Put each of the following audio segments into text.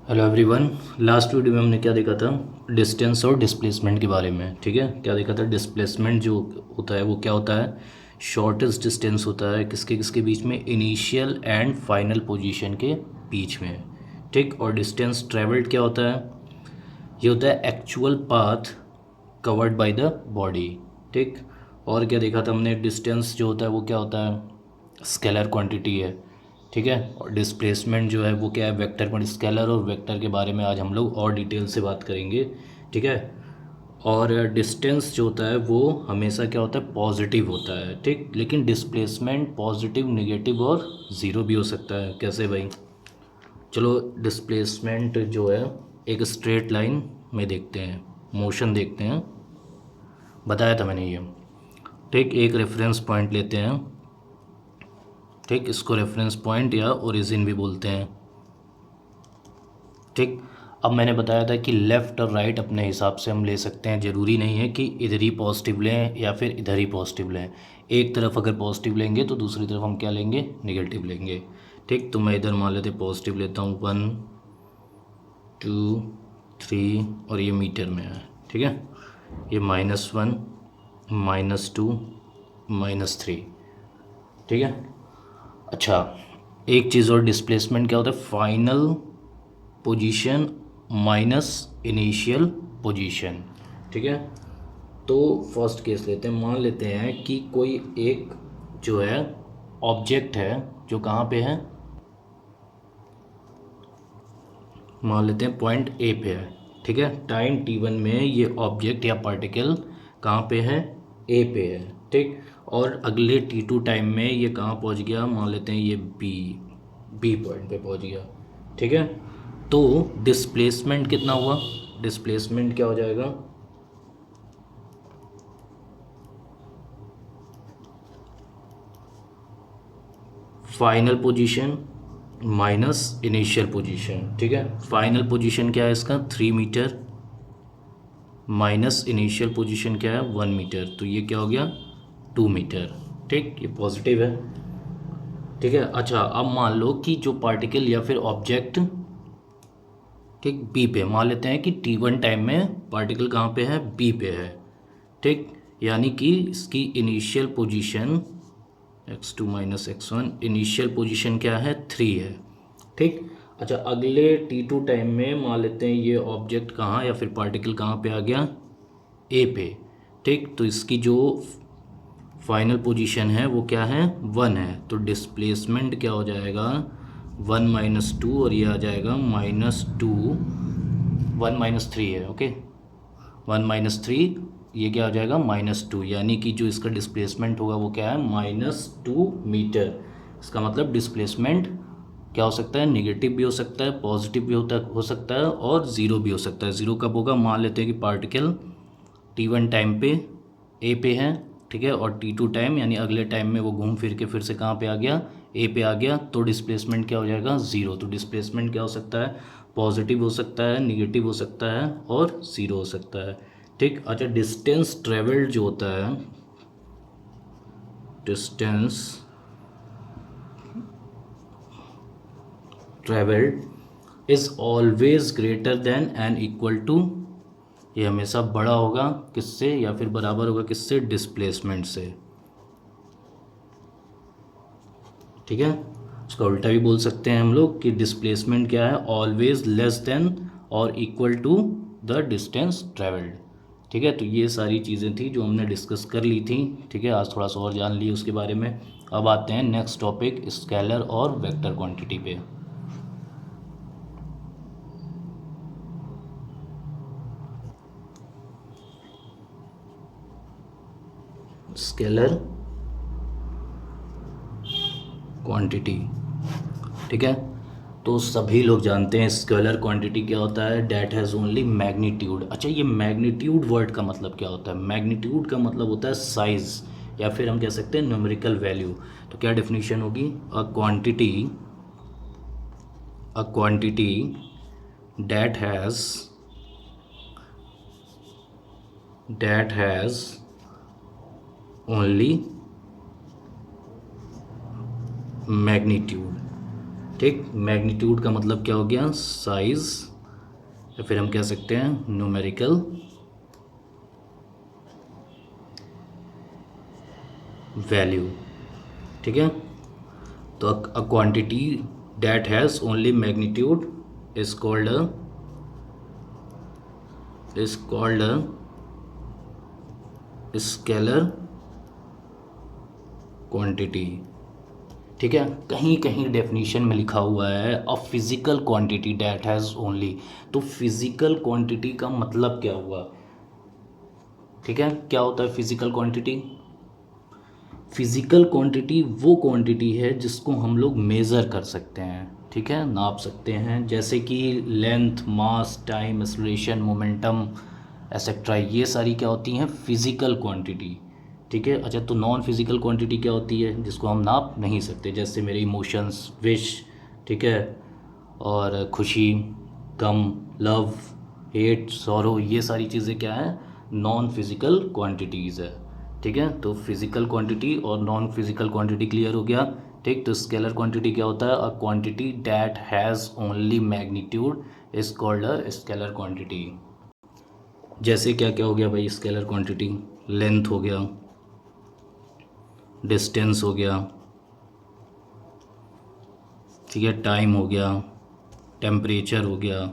Hello everyone. Last video में हमने क्या देखा था? डिस्टेंस और डिस्प्लेसमेंट के बारे में। ठीक है, क्या देखा था? डिस्प्लेसमेंट जो होता है वो क्या होता है? शॉर्टेस्ट डिस्टेंस होता है किसके किसके बीच में? इनिशियल एंड फाइनल पोजीशन के बीच में। ठीक, और डिस्टेंस ट्रेवल्ड क्या होता है? ये होता है actual path covered by the body. ठीक, और क्या देखा था हमने? डिस्टेंस जो होता है वो क्या होता है? स्केलर क्वांटिटी है। ठीक है, और डिस्प्लेसमेंट जो है वो क्या है? Vector quantity. स्केलर और वेक्टर के बारे में आज हम लोग और डिटेल से बात करेंगे। ठीक है, और डिस्टेंस जो होता है वो हमेशा क्या होता है? पॉजिटिव होता है। ठीक, लेकिन डिस्प्लेसमेंट पॉजिटिव, नेगेटिव और ज़ीरो भी हो सकता है। कैसे भाई? चलो, डिस्प्लेसमेंट जो है एक स्ट्रेट लाइन में देखते हैं, मोशन देखते हैं। बताया था मैंने ये। ठीक, एक रेफरेंस पॉइंट लेते हैं। ठीक, इसको रेफरेंस पॉइंट या ओरिजिन भी बोलते हैं। ठीक, अब मैंने बताया था कि लेफ़्ट और राइट अपने हिसाब से हम ले सकते हैं। ज़रूरी नहीं है कि इधर ही पॉजिटिव लें या फिर इधर ही पॉजिटिव लें। एक तरफ अगर पॉजिटिव लेंगे तो दूसरी तरफ हम क्या लेंगे? नेगेटिव लेंगे। ठीक, तो मैं इधर मान लेते पॉजिटिव लेता हूँ, 1 2 3, और ये मीटर में है। ठीक है, ये -1 -2 -3। ठीक है, अच्छा, एक चीज़ और, डिस्प्लेसमेंट क्या होता है? Final position minus initial position. ठीक है, तो फर्स्ट केस लेते हैं। मान लेते हैं कि कोई एक जो है ऑब्जेक्ट है जो कहाँ पे है? मान लेते हैं पॉइंट ए पे है। ठीक है, टाइम t1 में ये ऑब्जेक्ट या पार्टिकल कहाँ पे है? ए पे है। ठीक, और अगले t2 टाइम में ये कहाँ पहुँच गया? मान लेते हैं ये बी पॉइंट पे पहुँच गया। ठीक है, तो डिस्प्लेसमेंट कितना हुआ? डिस्प्लेसमेंट क्या हो जाएगा? Final position minus initial position. ठीक है, फाइनल पोजीशन क्या है इसका? 3 मीटर, माइनस इनिशियल पोजीशन क्या है? 1 मीटर, तो ये क्या हो गया? 2 मीटर। ठीक, ये पॉजिटिव है। ठीक है, अच्छा, अब मान लो कि जो पार्टिकल या फिर ऑब्जेक्ट, ठीक, बी पे, मान लेते हैं कि t1 टाइम में पार्टिकल कहाँ पे है? बी पे है। ठीक, यानी कि इसकी initial position x2 minus x1, initial position क्या है? 3 है। ठीक, अच्छा, अगले t2 टाइम में मान लेते हैं ये ऑब्जेक्ट कहाँ या फिर पार्टिकल कहाँ पे आ गया? ए पे। ठीक, तो इसकी जो फाइनल पोजीशन है वो क्या है? 1 है। तो डिस्प्लेसमेंट क्या हो जाएगा? 1 - 2, और ये आ जाएगा -2, 1 - 3 है। ओके, 1 - 3, ये क्या हो जाएगा? -2, यानी कि जो इसका डिस्प्लेसमेंट होगा वो क्या है? -2 मीटर। इसका मतलब डिस्प्लेसमेंट क्या हो सकता है? नेगेटिव भी हो सकता है, पॉजिटिव भी हो सकता है, और ज़ीरो भी हो सकता है। ज़ीरो कब होगा? मान लेते हैं कि पार्टिकल t1 टाइम पे ए पे है। ठीक है, और t2 टाइम यानी अगले टाइम में वो घूम फिर के फिर से कहाँ पे आ गया? ए पे आ गया, तो डिस्प्लेसमेंट क्या हो जाएगा? ज़ीरो। तो डिस्प्लेसमेंट क्या हो सकता है? पॉजिटिव हो सकता है, निगेटिव हो सकता है, और ज़ीरो हो सकता है। ठीक, अच्छा, डिस्टेंस ट्रेवल्ड जो होता है, distance travelled is always greater than and equal to, ये हमेशा बड़ा होगा किससे या फिर बराबर होगा किससे? डिस्प्लेसमेंट से। ठीक है, उसका उल्टा भी बोल सकते हैं हम लोग कि डिस्प्लेसमेंट क्या है? ऑलवेज लेस देन और equal to the distance travelled. ठीक है, तो ये सारी चीज़ें थी जो हमने डिस्कस कर ली थी। ठीक है, आज थोड़ा सा और जान लिए उसके बारे में। अब आते हैं नेक्स्ट टॉपिक, स्केलर और वेक्टर क्वांटिटी पे। Scalar quantity. ठीक है, तो सभी लोग जानते हैं स्केलर क्वांटिटी क्या होता है? That has only magnitude. अच्छा, ये मैग्नीट्यूड वर्ड का मतलब क्या होता है? मैग्नीट्यूड का मतलब होता है साइज़, या फिर हम कह सकते हैं न्यूमेरिकल वैल्यू। तो क्या डेफिनेशन होगी? A quantity that has that has only magnitude. ठीक। मैग्नीट्यूड का मतलब क्या हो गया, साइज, या फिर हम कह सकते हैं न्यूमेरिकल वैल्यू। ठीक है, तो a quantity that has only magnitude is called a scalar quantity. ठीक है, कहीं कहीं डेफिनेशन में लिखा हुआ है a physical quantity that has only, तो फिजिकल क्वांटिटी का मतलब क्या हुआ। ठीक है, क्या होता है फिजिकल क्वांटिटी। फिजिकल क्वांटिटी वो क्वांटिटी है जिसको हम लोग मेज़र कर सकते हैं, ठीक है, नाप सकते हैं, जैसे कि लेंथ, मास, टाइम, एक्सेलरेशन, मोमेंटम, एसेट्रा, ये सारी क्या होती हैं, फिजिकल क्वांटिटी। ठीक है, अच्छा, तो नॉन फिजिकल क्वांटिटी क्या होती है, जिसको हम नाप नहीं सकते, जैसे मेरे इमोशंस, विश, ठीक है, और खुशी, गम, लव, हेट, सॉरो, ये सारी चीज़ें क्या हैं, नॉन फिजिकल क्वांटिटीज़ है। ठीक है, तो फिजिकल क्वांटिटी और नॉन फिजिकल क्वांटिटी क्लियर हो गया। ठीक, तो स्केलर क्वांटिटी क्या होता है, a quantity that has only magnitude is called a scalar quantity. जैसे क्या क्या हो गया भाई, स्केलर क्वांटिटी, लेंथ हो गया, डिस्टेंस हो गया, ठीक है, टाइम हो गया, टेम्परेचर हो गया।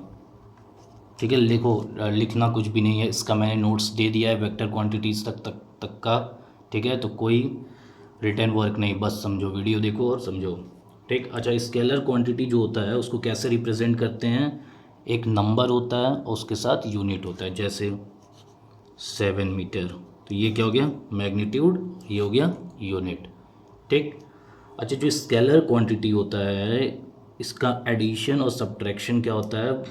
ठीक है, लिखो, लिखना कुछ भी नहीं है, इसका मैंने नोट्स दे दिया है वेक्टर क्वांटिटीज़ तक का। ठीक है, तो कोई रिटर्न वर्क नहीं, बस समझो, वीडियो देखो और समझो। ठीक, अच्छा, स्केलर क्वांटिटी जो होता है उसको कैसे रिप्रेजेंट करते हैं, एक नंबर होता है और उसके साथ यूनिट होता है, जैसे 7 मीटर, तो ये क्या हो गया, मैग्नीट्यूड, ये हो गया यूनिट। ठीक, अच्छा, जो स्केलर क्वांटिटी होता है इसका एडिशन और सब्ट्रैक्शन क्या होता है,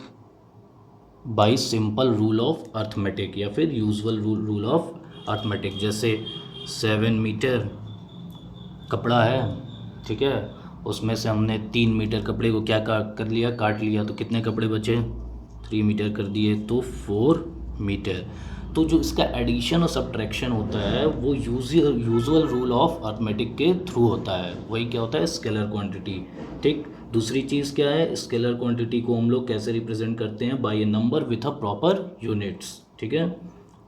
bye simple rule of arithmetic या फिर यूजुअल रूल ऑफ अर्थमेटिक। जैसे 7 मीटर कपड़ा है, ठीक है, उसमें से हमने 3 मीटर कपड़े को क्या कर लिया, काट लिया, तो कितने कपड़े बचे, 3 मीटर कर दिए, तो 4 मीटर। तो जो इसका एडिशन और सब्ट्रैक्शन होता है वो यूजुअल रूल ऑफ अर्थमेटिक के थ्रू होता है, वही क्या होता है, स्केलर क्वांटिटी। ठीक, दूसरी चीज़ क्या है, स्केलर क्वांटिटी को हम लोग कैसे रिप्रेजेंट करते हैं, by a number with a proper units. ठीक है,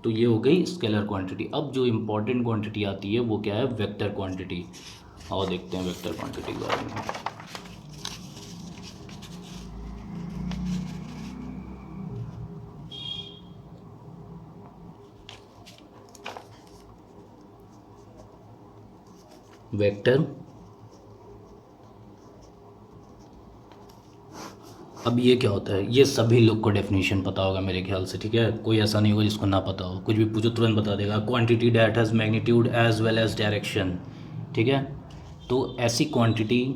तो ये हो गई स्केलर क्वांटिटी। अब जो इम्पोर्टेंट क्वांटिटी आती है वो क्या है, वेक्टर क्वांटिटी। और देखते हैं वेक्टर क्वांटिटी के बारे में। वेक्टर, अब ये क्या होता है, ये सभी लोग को डेफिनेशन पता होगा मेरे ख्याल से। ठीक है, कोई ऐसा नहीं होगा जिसको ना पता हो, कुछ भी पूछो तुरंत बता देगा, quantity that has magnitude as well as direction. ठीक है, तो ऐसी क्वांटिटी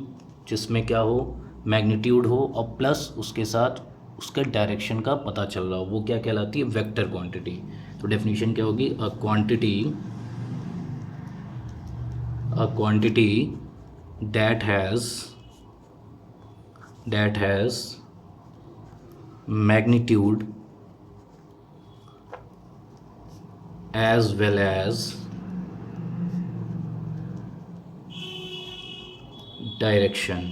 जिसमें क्या हो, मैग्नीट्यूड हो और प्लस उसके साथ उसके डायरेक्शन का पता चल रहा हो, वो क्या कहलाती है, वेक्टर क्वांटिटी। तो डेफिनेशन क्या होगी, a quantity that has magnitude as well as direction.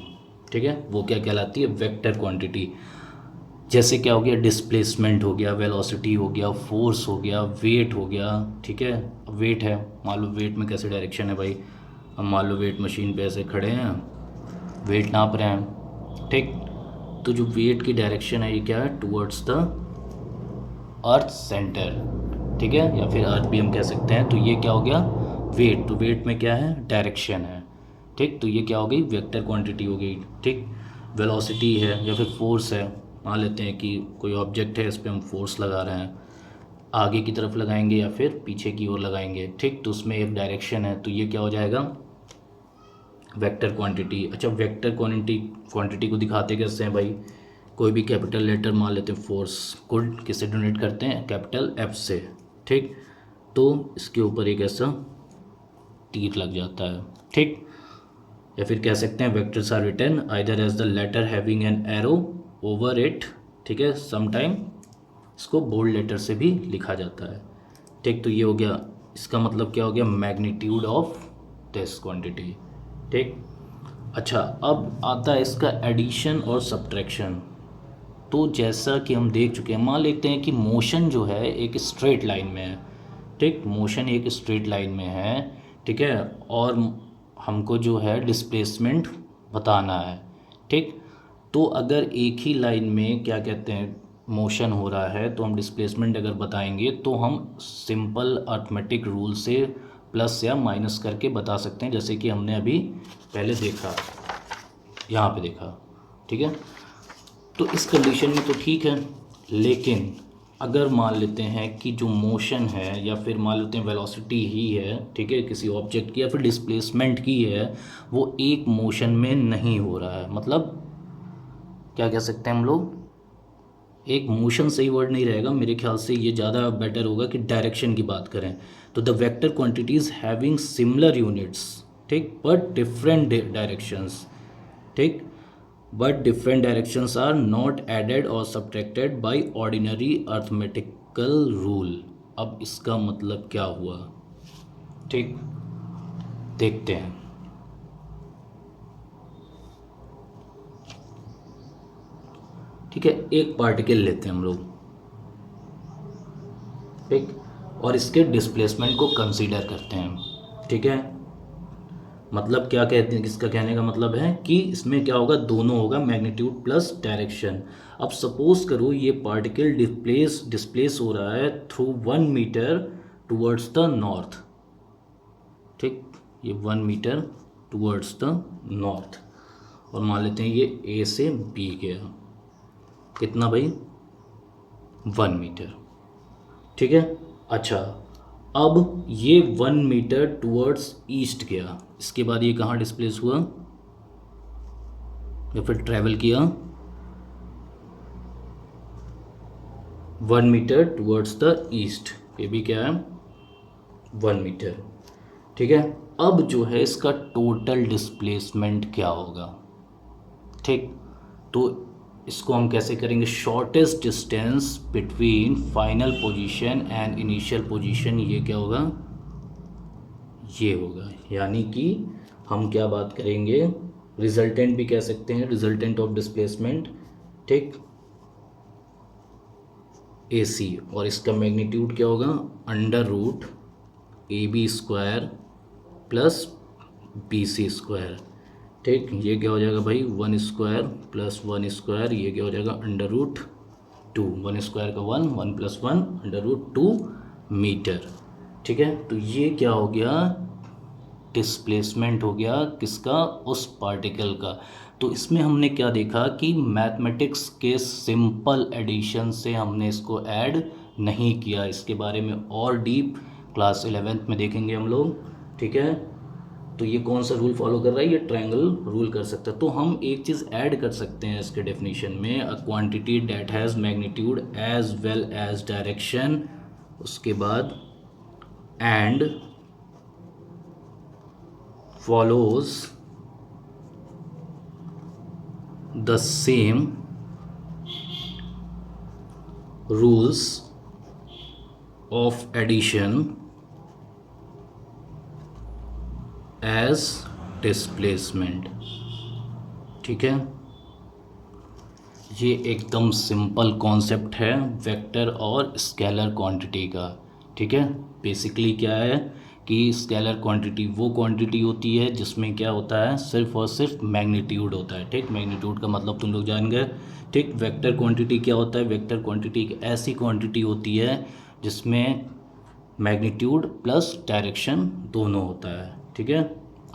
ठीक है, वो क्या कहलाती है, वेक्टर क्वांटिटी। जैसे क्या हो गया, डिस्प्लेसमेंट हो गया, वेलोसिटी हो गया, फोर्स हो गया, वेट हो गया। ठीक है, वेट है, मान लो वेट में कैसे डायरेक्शन है भाई, हम मान लो वेट मशीन पे ऐसे खड़े हैं, वेट नाप रहे हैं। ठीक, तो जो वेट की डायरेक्शन है ये क्या है, टूवर्ड्स द अर्थ सेंटर। ठीक है, या फिर अर्थ भी हम कह सकते हैं। तो ये क्या हो गया, वेट, तो वेट में क्या है, डायरेक्शन है। ठीक, तो ये क्या हो गई, वेक्टर क्वांटिटी हो गई। ठीक, वेलोसिटी है या फिर फोर्स है, मान लेते हैं कि कोई ऑब्जेक्ट है, इस पर हम फोर्स लगा रहे हैं, आगे की तरफ लगाएंगे या फिर पीछे की ओर लगाएंगे। ठीक, तो उसमें एक डायरेक्शन है, तो ये क्या हो जाएगा, वेक्टर क्वांटिटी। अच्छा, वेक्टर क्वांटिटी को दिखाते कैसे हैं भाई, कोई भी कैपिटल लेटर मान लेते हैं, फोर्स को किससे डोनेट करते हैं, कैपिटल एफ से। ठीक, तो इसके ऊपर एक ऐसा तीर लग जाता है। ठीक, या फिर कह सकते हैं vectors are written either as the letter having an arrow over it. ठीक है, समटाइम इसको बोल्ड लेटर से भी लिखा जाता है। ठीक, तो ये हो गया, इसका मतलब क्या हो गया, मैग्नीट्यूड ऑफ दिस क्वांटिटी। ठीक, अच्छा, अब आता है इसका एडिशन और सब्ट्रैक्शन। तो जैसा कि हम देख चुके हैं, मान लेते हैं कि मोशन जो है एक स्ट्रेट लाइन में है, ठीक, मोशन एक स्ट्रेट लाइन में है, ठीक है, और हमको जो है डिस्प्लेसमेंट बताना है, ठीक। तो अगर एक ही लाइन में क्या कहते हैं मोशन हो रहा है, तो हम डिस्प्लेसमेंट अगर बताएंगे तो हम सिंपल अर्थमेटिक रूल से प्लस या माइनस करके बता सकते हैं, जैसे कि हमने अभी पहले देखा, यहाँ पे देखा, ठीक है। तो इस कंडीशन में तो ठीक है, लेकिन अगर मान लेते हैं कि जो मोशन है या फिर मान लेते हैं वेलोसिटी ही है, ठीक है, किसी ऑब्जेक्ट की या फिर डिस्प्लेसमेंट की है, वो एक मोशन में नहीं हो रहा है, मतलब क्या कह सकते हैं हम लोग, एक मोशन सही वर्ड नहीं रहेगा, मेरे ख्याल से ये ज़्यादा बेटर होगा कि डायरेक्शन की बात करें। तो the vector quantities having similar units, ठीक, बट डिफरेंट डायरेक्शंस, ठीक, but different directions are not added or subtracted by ordinary arithmetical rule। अब इसका मतलब क्या हुआ, ठीक, देखते हैं। ठीक है, एक पार्टिकल लेते हैं हम लोग, ठीक, और इसके डिस्प्लेसमेंट को कंसीडर करते हैं, ठीक है। मतलब क्या कहते हैं, इसका कहने का मतलब है कि इसमें क्या होगा, दोनों होगा, मैग्नीट्यूड प्लस डायरेक्शन। अब सपोज करो ये पार्टिकल डिस्प्लेस हो रहा है through 1 metre towards the north, ठीक, ये 1 मीटर टूवर्ड्स द नॉर्थ, और मान लेते हैं ये ए से बी गया, कितना भाई, 1 मीटर, ठीक है। अच्छा, अब ये 1 मीटर टूवर्ड्स ईस्ट गया, इसके बाद ये कहाँ डिस्प्लेस हुआ या फिर ट्रैवल किया, 1 मीटर टूवर्ड्स द ईस्ट, ये भी क्या है, 1 मीटर, ठीक है। अब जो है इसका टोटल डिस्प्लेसमेंट क्या होगा, ठीक, तो इसको हम कैसे करेंगे, shortest distance between final position and initial position, ये क्या होगा, ये होगा, यानी कि हम क्या बात करेंगे, रिजल्टेंट भी कह सकते हैं, रिजल्टेंट ऑफ डिस्प्लेसमेंट, ठीक, ए सी, और इसका मैग्नीट्यूड क्या होगा, under root A B square plus B C square, ठीक, ये क्या हो जाएगा भाई, 1 स्क्वायर प्लस 1 स्क्वायर, ये क्या हो जाएगा, अंडर रूट 2, 1 स्क्वायर का 1, 1 + 1 अंडर रूट 2 मीटर, ठीक है। तो ये क्या हो गया, डिस्प्लेसमेंट हो गया किसका, उस पार्टिकल का। तो इसमें हमने क्या देखा कि मैथमेटिक्स के सिंपल एडिशन से हमने इसको ऐड नहीं किया, इसके बारे में और डीप क्लास 11th में देखेंगे हम लोग, ठीक है। तो ये कौन सा रूल फॉलो कर रहा है, ये ट्रायंगल रूल कर सकता है। तो हम एक चीज़ ऐड कर सकते हैं इसके डेफिनेशन में, a quantity that has magnitude as well as direction, उसके बाद and follows the same rules of addition as displacement, ठीक है। ये एकदम सिंपल कॉन्सेप्ट है वेक्टर और स्केलर क्वांटिटी का, ठीक है। बेसिकली क्या है कि स्केलर क्वांटिटी वो क्वांटिटी होती है जिसमें क्या होता है, सिर्फ और सिर्फ मैग्नीट्यूड होता है, ठीक, मैग्नीट्यूड का मतलब तुम लोग जान गए, ठीक। वेक्टर क्वांटिटी क्या होता है, वेक्टर क्वांटिटी एक ऐसी क्वांटिटी होती है जिसमें मैग्नीट्यूड प्लस डायरेक्शन दोनों होता है, ठीक है।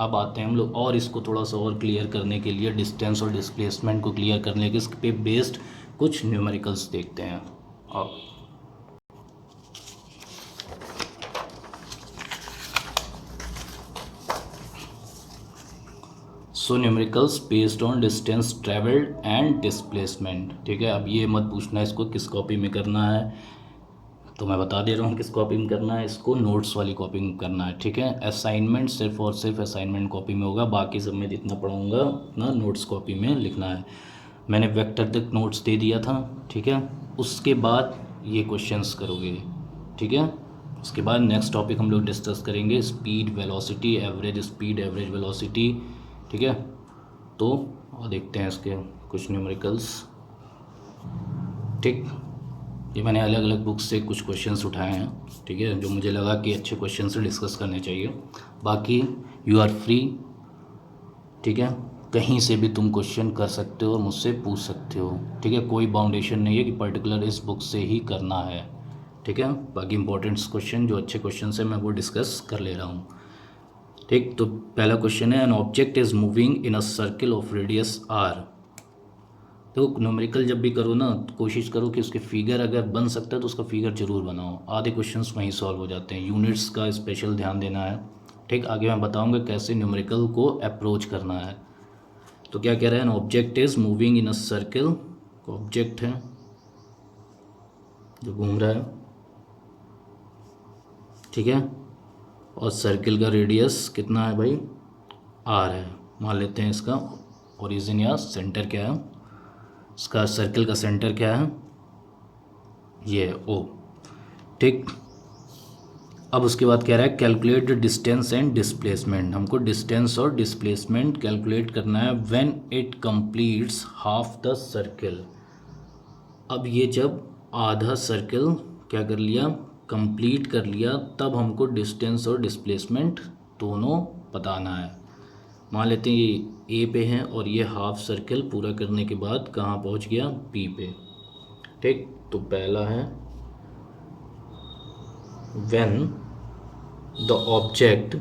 अब आते हैं हम लोग और इसको थोड़ा सा और क्लियर करने के लिए, डिस्टेंस और डिस्प्लेसमेंट को क्लियर करने के इस पे बेस्ड कुछ न्यूमेरिकल्स देखते हैं। अब so numericals based on distance travelled and displacement, ठीक है। अब ये मत पूछना इसको किस कॉपी में करना है, तो मैं बता दे रहा हूँ किस कॉपी में करना है, इसको नोट्स वाली कॉपी में करना है, ठीक है। असाइनमेंट सिर्फ और सिर्फ असाइनमेंट कॉपी में होगा, बाकी सब में जितना पढ़ाऊँगा उतना नोट्स कॉपी में लिखना है। मैंने वेक्टर तक नोट्स दे दिया था, ठीक है। उसके बाद ये क्वेश्चंस करोगे, ठीक है। उसके बाद नेक्स्ट टॉपिक हम लोग डिस्कस करेंगे speed velocity, average speed, average velocity, ठीक है। तो और देखते हैं इसके कुछ न्यूमेरिकल्स। ठीक, ये मैंने अलग अलग बुक्स से कुछ क्वेश्चंस उठाए हैं, ठीक है, जो मुझे लगा कि अच्छे क्वेश्चन से डिस्कस करने चाहिए। बाकी यू आर फ्री, ठीक है, कहीं से भी तुम क्वेश्चन कर सकते हो और मुझसे पूछ सकते हो, ठीक है, कोई बाउंडेशन नहीं है कि पर्टिकुलर इस बुक से ही करना है, ठीक है। बाकी इंपॉर्टेंट क्वेश्चन जो अच्छे क्वेश्चन है मैं वो डिस्कस कर ले रहा हूँ। ठीक, तो पहला क्वेश्चन है, an object is moving in a circle of radius R. तो न्यूमेरिकल जब भी करो ना तो कोशिश करो कि उसके फिगर अगर बन सकता है तो उसका फिगर जरूर बनाओ, आधे क्वेश्चंस वहीं सॉल्व हो जाते हैं। यूनिट्स का स्पेशल ध्यान देना है। ठीक, आगे मैं बताऊंगा कैसे न्यूमेरिकल को अप्रोच करना है। तो क्या कह रहा है, an object is moving in a circle, object है जो घूम रहा है, ठीक है, और सर्किल का रेडियस कितना है भाई, आर है। मान लेते हैं इसका ओरिजिन या सेंटर क्या है, इसका सर्किल का सेंटर क्या है, ये ओ। ठीक, अब उसके बाद कह रहा है calculate the distance and displacement. हमको डिस्टेंस और डिस्प्लेसमेंट कैलकुलेट करना है when it completes half the circle. अब ये जब आधा सर्किल क्या कर लिया, कंप्लीट कर लिया, तब हमको डिस्टेंस और डिस्प्लेसमेंट दोनों बताना है। मान लेते हैं ये ए पे है और ये हाफ सर्किल पूरा करने के बाद कहाँ पहुँच गया, बी पे। ठीक, तो पहला है when the object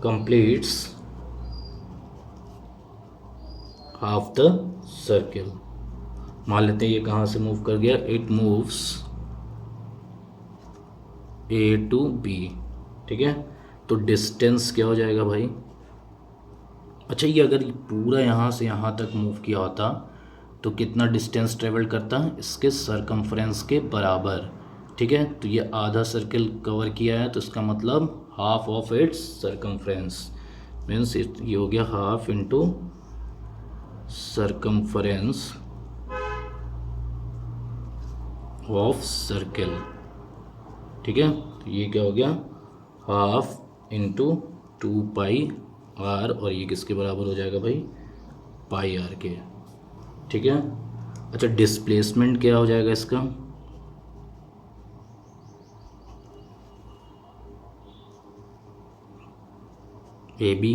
completes half the circle। मान लेते हैं ये कहाँ से मूव कर गया, it moves A to B, ठीक है। तो डिस्टेंस क्या हो जाएगा भाई, अच्छा ये अगर पूरा यहाँ से यहाँ तक मूव किया होता तो कितना डिस्टेंस ट्रेवल करता है, इसके सरकमफ्रेंस के बराबर, ठीक है। तो ये आधा सर्किल कवर किया है तो इसका मतलब half of its circumference, means ये हो गया half into circumference of circle, ठीक है। तो ये क्या हो गया, हाफ इंटू 2 पाई आर, और ये किसके बराबर हो जाएगा भाई, पाई आर के, ठीक है। अच्छा डिस्प्लेसमेंट क्या हो जाएगा इसका, ए बी,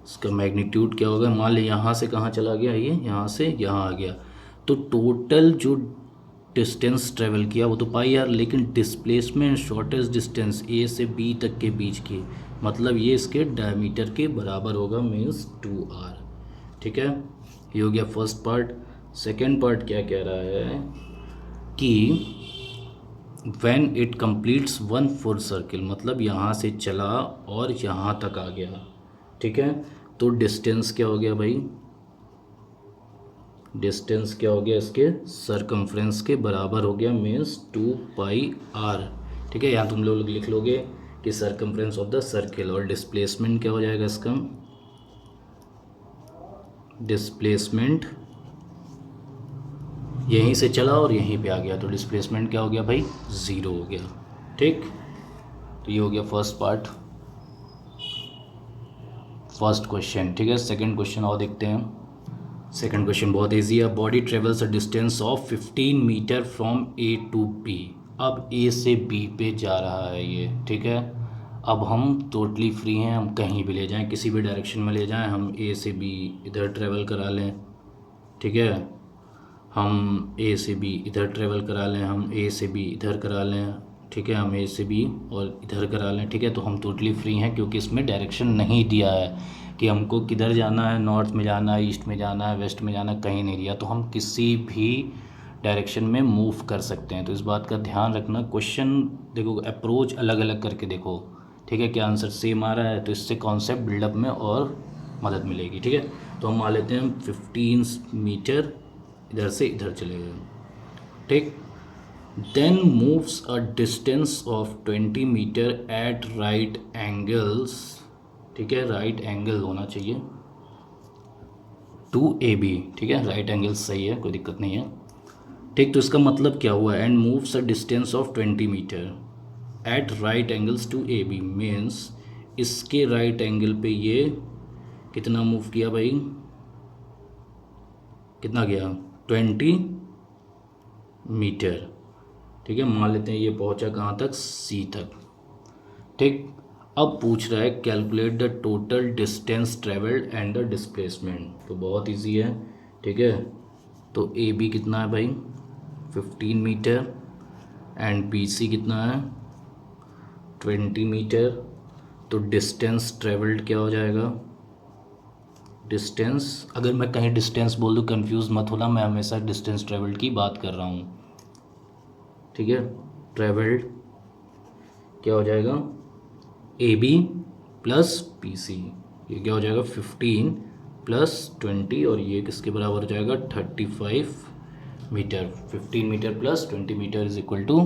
इसका मैग्नीट्यूड क्या होगा, मान ली यहाँ से कहाँ चला गया, ये यहाँ से यहाँ आ गया, तो टोटल जो डिस्टेंस ट्रेवल किया वो तो पाई आर, लेकिन डिस्प्लेसमेंट शॉर्टेस्ट डिस्टेंस ए से बी तक के बीच की, मतलब ये इसके डायमीटर के बराबर होगा, मीन्स 2r, ठीक है। ये हो गया फर्स्ट पार्ट। सेकेंड पार्ट क्या कह रहा है कि when it completes 1 full circle, मतलब यहाँ से चला और यहाँ तक आ गया, ठीक है। तो डिस्टेंस क्या हो गया भाई, डिस्टेंस क्या हो गया, इसके सरकमफ्रेंस के बराबर हो गया, मीन्स 2 पाई आर, ठीक है। यहाँ तुम लोग लिख लोगे कि सरकमफ्रेंस ऑफ द सर्किल, और डिस्प्लेसमेंट क्या हो जाएगा इसका, डिस्प्लेसमेंट यहीं से चला और यहीं पे आ गया तो डिस्प्लेसमेंट क्या हो गया भाई, 0 हो गया, ठीक। तो ये हो गया फर्स्ट पार्ट, फर्स्ट क्वेश्चन, ठीक है। सेकंड क्वेश्चन और देखते हैं। सेकंड क्वेश्चन बहुत इजी है, body travels a distance of 15 metre from A to B. अब ए से बी पे जा रहा है ये, ठीक है। अब हम टोटली फ्री हैं, हम कहीं भी ले जाएं, किसी भी डायरेक्शन में ले जाएं, हम ए से बी इधर ट्रेवल करा लें, ठीक है, हम ए से बी इधर ट्रेवल करा लें, हम ए से बी इधर करा लें, ठीक है, हम ए से बी और इधर करा लें, ठीक है। तो हम टोटली फ्री हैं क्योंकि इसमें डायरेक्शन नहीं दिया है कि हमको किधर जाना है, नॉर्थ में जाना है, ईस्ट में जाना है, वेस्ट में जाना है, कहीं नहीं दिया, तो हम किसी भी डायरेक्शन में मूव कर सकते हैं। तो इस बात का ध्यान रखना, क्वेश्चन देखो अप्रोच अलग अलग करके देखो, ठीक है, क्या आंसर सेम आ रहा है, तो इससे कॉन्सेप्ट बिल्डअप में और मदद मिलेगी, ठीक है। तो हम मान लेते हैं 15 मीटर इधर से इधर चले गए, ठीक। Then moves a distance of 20 metre at right angles, ठीक है, राइट एंगल होना चाहिए टू ए बी, ठीक है, राइट एंगल सही है, कोई दिक्कत नहीं है, ठीक। तो इसका मतलब क्या हुआ, and moves a distance of 20 metre, at right angles to A B means इसके राइट एंगल पे ये कितना मूव किया भाई, कितना गया 20 मीटर। ठीक है, मान लेते हैं ये पहुंचा कहाँ तक, सी तक। ठीक, अब पूछ रहा है calculate the total distance travelled and the displacement. तो बहुत इजी है। ठीक है, तो ए बी कितना है भाई 15 मीटर एंड बी सी कितना है 20 मीटर। तो डिस्टेंस ट्रेवल्ड क्या हो जाएगा, डिस्टेंस, अगर मैं कहीं डिस्टेंस बोल दूँ कंफ्यूज मत होना, मैं हमेशा डिस्टेंस ट्रेवल्ड की बात कर रहा हूँ। ठीक है, ट्रेवल्ड क्या हो जाएगा A B plus P C, ये क्या हो जाएगा 15 प्लस 20 और ये किसके बराबर हो जाएगा 35 metre. 15 metre plus 20 metre is equal to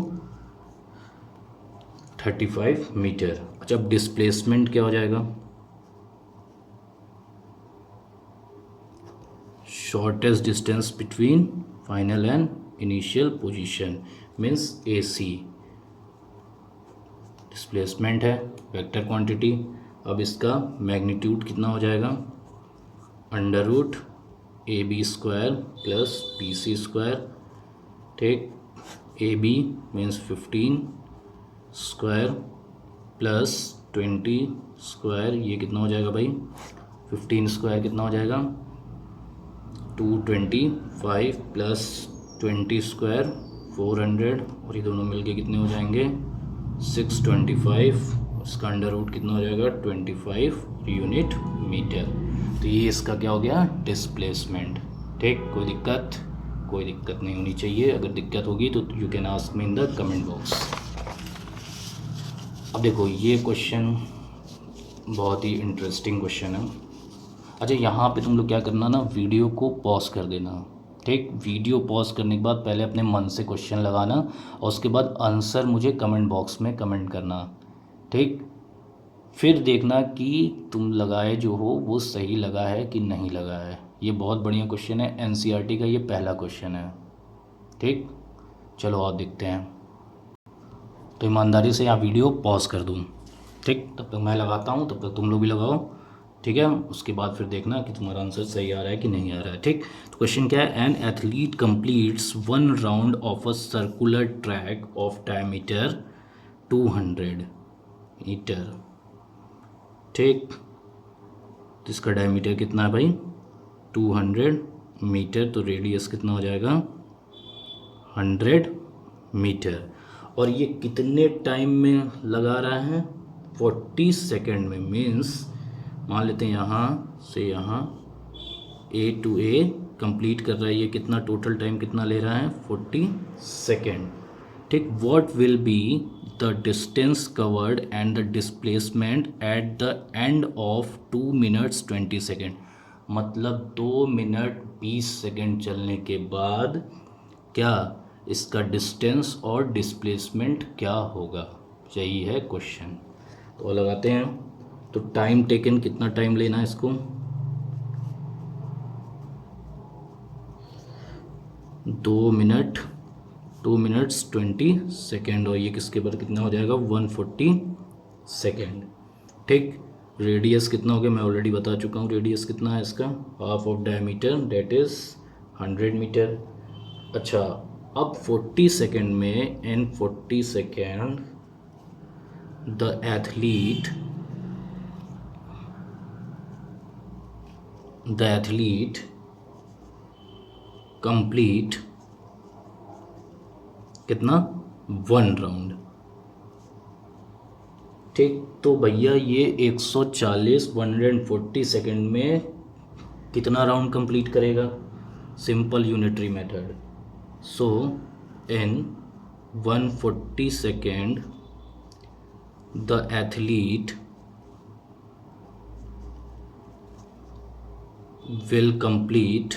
35 metre. अच्छा, अब डिस्प्लेसमेंट क्या हो जाएगा, shortest distance between final and initial position means A C. Displacement है वेक्टर क्वांटिटी। अब इसका मैग्नीट्यूड कितना हो जाएगा, under root A B square plus B C square. ठीक, A B means 15 square plus 20 square, ये कितना हो जाएगा भाई 15 स्क्वायर कितना हो जाएगा 225 प्लस 20 स्क्वायर 400 और ये दोनों मिलके कितने हो जाएंगे 625। इसका अंडर रूट कितना हो जाएगा 25 यूनिट मीटर। तो ये इसका क्या हो गया डिस्प्लेसमेंट। ठीक, कोई दिक्कत नहीं होनी चाहिए। अगर दिक्कत होगी तो you can ask me in the comment box. अब देखो ये क्वेश्चन बहुत ही इंटरेस्टिंग क्वेश्चन है। अच्छा, यहाँ पे तुम लोग क्या करना ना, वीडियो को पॉज कर देना। ठीक, वीडियो पॉज करने के बाद पहले अपने मन से क्वेश्चन लगाना और उसके बाद आंसर मुझे कमेंट बॉक्स में कमेंट करना। ठीक, फिर देखना कि तुम लगाए जो हो वो सही लगा है कि नहीं लगा है। ये बहुत बढ़िया क्वेश्चन है, एनसीईआरटी का ये पहला क्वेश्चन है। ठीक, चलो और देखते हैं। तो ईमानदारी से यहाँ वीडियो पॉज कर दूँ। ठीक, तब तक मैं लगाता हूँ, तब तक तुम लोग भी लगाओ। ठीक है, उसके बाद फिर देखना कि तुम्हारा आंसर सही आ रहा है कि नहीं आ रहा है। ठीक, तो क्वेश्चन क्या है, an athlete completes 1 round of a circular track of diameter 200 metre. ठीक, तो इसका डायमीटर कितना है भाई 200 मीटर, तो रेडियस कितना हो जाएगा 100 मीटर। और ये कितने टाइम में लगा रहा है 40 सेकेंड में। मीन्स मान लेते हैं यहाँ से यहाँ ए टू ए कंप्लीट कर रहा है, ये कितना टोटल टाइम कितना ले रहा है 40 सेकेंड। ठीक, what will be the distance covered and the displacement at the end of 2 minutes 20 second. मतलब 2 मिनट 20 सेकेंड चलने के बाद क्या इसका डिस्टेंस और डिस्प्लेसमेंट क्या होगा, यही है क्वेश्चन। तो लगाते हैं। तो टाइम टेकन कितना टाइम लेना है इसको, 2 मिनट्स 20 सेकेंड और ये किसके पर कितना हो जाएगा 140 सेकेंड। ठीक, रेडियस कितना हो गया मैं ऑलरेडी बता चुका हूँ। रेडियस कितना है इसका, half of diameter that is 100 metre. अच्छा, अब 40 सेकेंड में in 40 second the athlete complete कितना 1 राउंड। ठीक, तो भैया ये 140 140 सेकेंड में कितना राउंड कंप्लीट करेगा, simple unitary method. So in 140 second the athlete will complete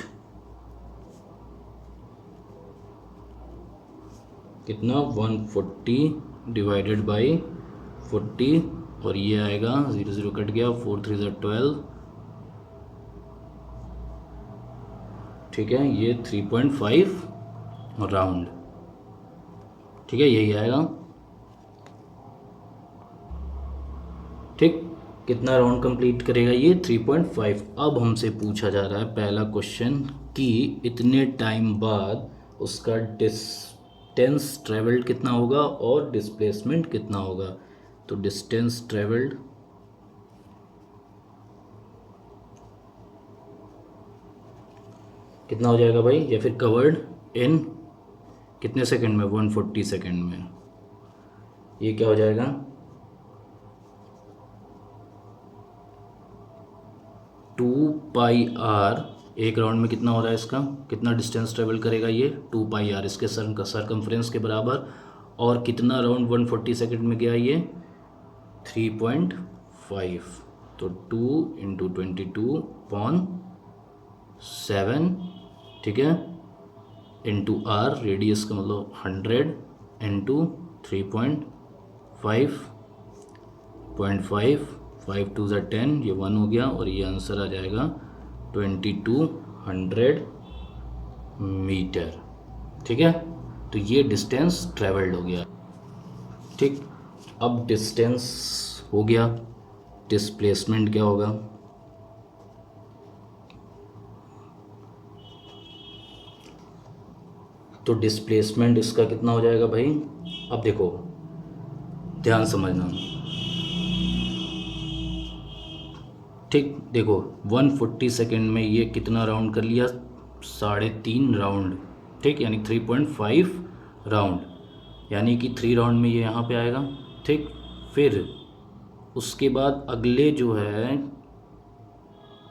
कितना 140 डिवाइडेड बाई 40 और ये आएगा 0 0 कट गया 4 3 12। ठीक है, ये 3.5 राउंड। ठीक है, यही आएगा। ठीक, कितना राउंड कंप्लीट करेगा ये 3.5। अब हमसे पूछा जा रहा है पहला क्वेश्चन कि इतने टाइम बाद उसका डिस्टेंस ट्रेवल्ड कितना होगा और डिस्प्लेसमेंट कितना होगा। तो डिस्टेंस ट्रेवल्ड कितना हो जाएगा भाई, या फिर कवर्ड इन कितने सेकंड में, 140 सेकंड में। ये क्या हो जाएगा, 2πr। एक राउंड में कितना हो रहा है इसका, कितना डिस्टेंस ट्रेवल करेगा ये, 2πr इसके सरकमफ्रेंस के बराबर। और कितना राउंड 140 सेकंड में गया ये, 3.5। तो 2 × 22/7, ठीक है, इंटू आर, रेडियस का मतलब 100 × 3.5, 5 2 ज़ा 10, ये 1 हो गया और ये आंसर आ जाएगा 2200 मीटर। ठीक है, तो ये डिस्टेंस ट्रेवल्ड हो गया। ठीक, अब डिस्टेंस हो गया, डिस्प्लेसमेंट क्या होगा। तो डिस्प्लेसमेंट इसका कितना हो जाएगा भाई। अब देखो, ध्यान समझना। ठीक, देखो 140 सेकेंड में ये कितना राउंड कर लिया, 3.5 राउंड। ठीक, यानी 3.5 राउंड, यानी कि 3 राउंड में ये यहाँ पे आएगा। ठीक, फिर उसके बाद अगले जो है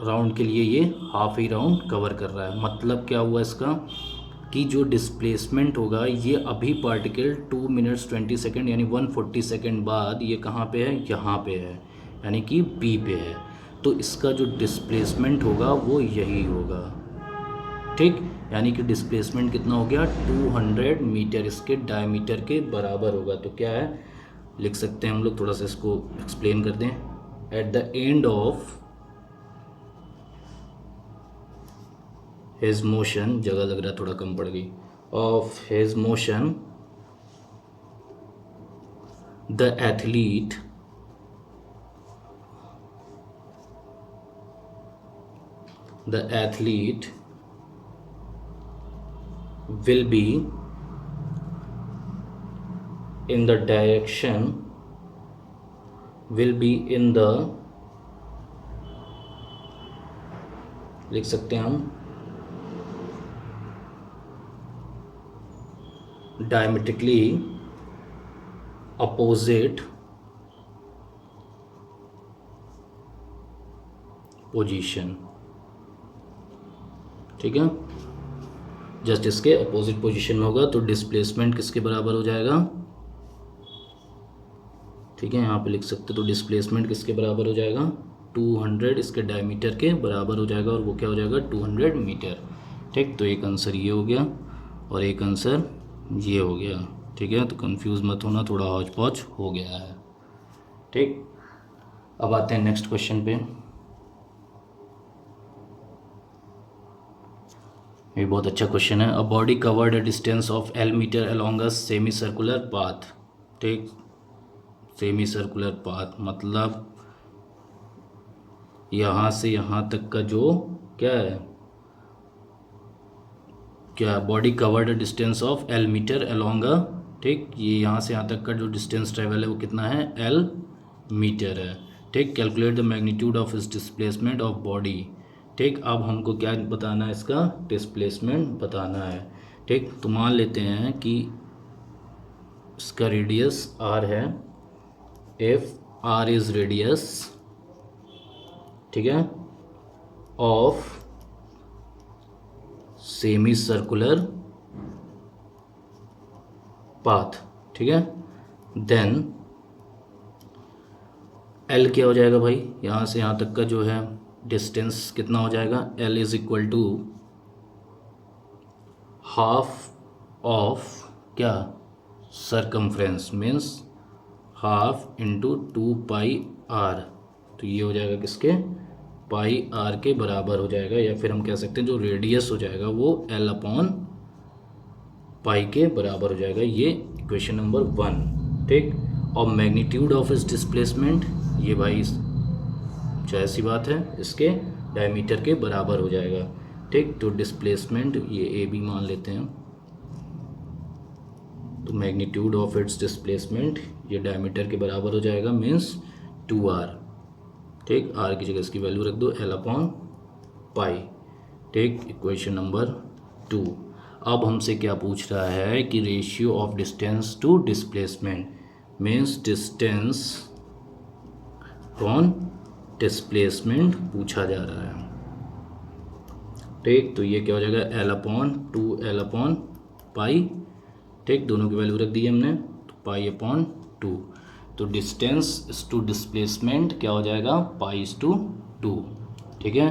राउंड के लिए ये हाफ ही राउंड कवर कर रहा है। मतलब क्या हुआ इसका कि जो डिस्प्लेसमेंट होगा ये अभी पार्टिकल 2 मिनट्स 20 सेकेंड यानी 140 सेकेंड बाद ये कहाँ पे है, यहाँ पे है, यानी कि बी पे है। तो इसका जो डिस्प्लेसमेंट होगा वो यही होगा। ठीक, यानी कि डिस्प्लेसमेंट कितना हो गया, 200 मीटर इसके डायमीटर के बराबर होगा। तो क्या है, लिख सकते हैं हम लोग, थोड़ा सा इसको एक्सप्लेन कर दें। At the end of his motion, जगह लग रहा है थोड़ा कम पड़ गई, of his motion the athlete will be in the direction, लिख सकते हैं हम, diametrically opposite पोजीशन। ठीक है, जस्ट इसके अपोजिट पोजीशन में होगा। तो डिस्प्लेसमेंट किसके बराबर हो जाएगा, ठीक है, यहाँ पे लिख सकते हो। तो डिस्प्लेसमेंट किसके बराबर हो जाएगा, 200 इसके डायमीटर के बराबर हो जाएगा, और वो क्या हो जाएगा, 200 मीटर। ठीक, तो एक आंसर ये हो गया और एक आंसर ये हो गया। ठीक है, तो कंफ्यूज मत होना, थोड़ा हौच पौच हो गया है। ठीक, अब आते हैं नेक्स्ट क्वेश्चन पे। ये बहुत अच्छा क्वेश्चन है। A body covered a distance of L metre along a semi circular path. ठीक, सेमी सर्कुलर पाथ मतलब यहाँ से यहाँ तक का जो क्या है, क्या, body covered a distance of L metre along a, ठीक, ये यहाँ से यहाँ तक का जो डिस्टेंस ट्रेवल है वो कितना है, L मीटर है। ठीक, कैलकुलेट द मैग्नीट्यूड ऑफ इस डिस्प्लेसमेंट ऑफ बॉडी। ठीक, अब हमको क्या बताना है, इसका डिस्प्लेसमेंट बताना है। ठीक, तो मान लेते हैं कि इसका रेडियस r है, इफ r इज रेडियस, ठीक है, ऑफ सेमी सर्कुलर पाथ, ठीक है, देन L क्या हो जाएगा भाई, यहाँ से यहाँ तक का जो है डिस्टेंस कितना हो जाएगा, L is equal to half of क्या, circumference means half into 2πr। तो ये हो जाएगा किसके, πr के बराबर हो जाएगा, या फिर हम कह सकते हैं जो रेडियस हो जाएगा वो L/π के बराबर हो जाएगा। ये इक्वेशन नंबर 1। ठीक, और मैग्नीट्यूड ऑफ इस डिस्प्लेसमेंट ये भाई जाहिर सी बात है इसके डायमीटर के बराबर हो जाएगा। ठीक, तो डिस्प्लेसमेंट ये ए बी मान लेते हैं, तो मैग्नीट्यूड ऑफ इट्स डिस्प्लेसमेंट ये डायमीटर के बराबर हो जाएगा, मीन्स 2r। ठीक, r की जगह इसकी वैल्यू रख दो L/पाई। ठीक, इक्वेशन नंबर 2। अब हमसे क्या पूछ रहा है कि ratio of distance to displacement, means distance upon displacement पूछा जा रहा है। ठीक, तो ये क्या हो जाएगा L/2 L/पाई। ठीक, दोनों की वैल्यू रख दी हमने, तो पाई/2। तो डिस्टेंस टू डिस्प्लेसमेंट क्या हो जाएगा, पाई/2। ठीक है,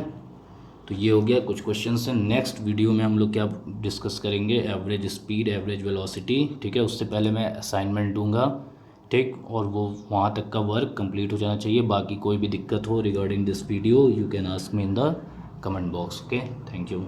तो ये हो गया कुछ क्वेश्चन से। नेक्स्ट वीडियो में हम लोग क्या डिस्कस करेंगे, एवरेज स्पीड, एवरेज वेलोसिटी। ठीक है, उससे पहले मैं असाइनमेंट दूंगा। ठीक, और वो वहाँ तक का वर्क कंप्लीट हो जाना चाहिए। बाकी कोई भी दिक्कत हो regarding this video, you can ask me in the comment box. Okay, thank you.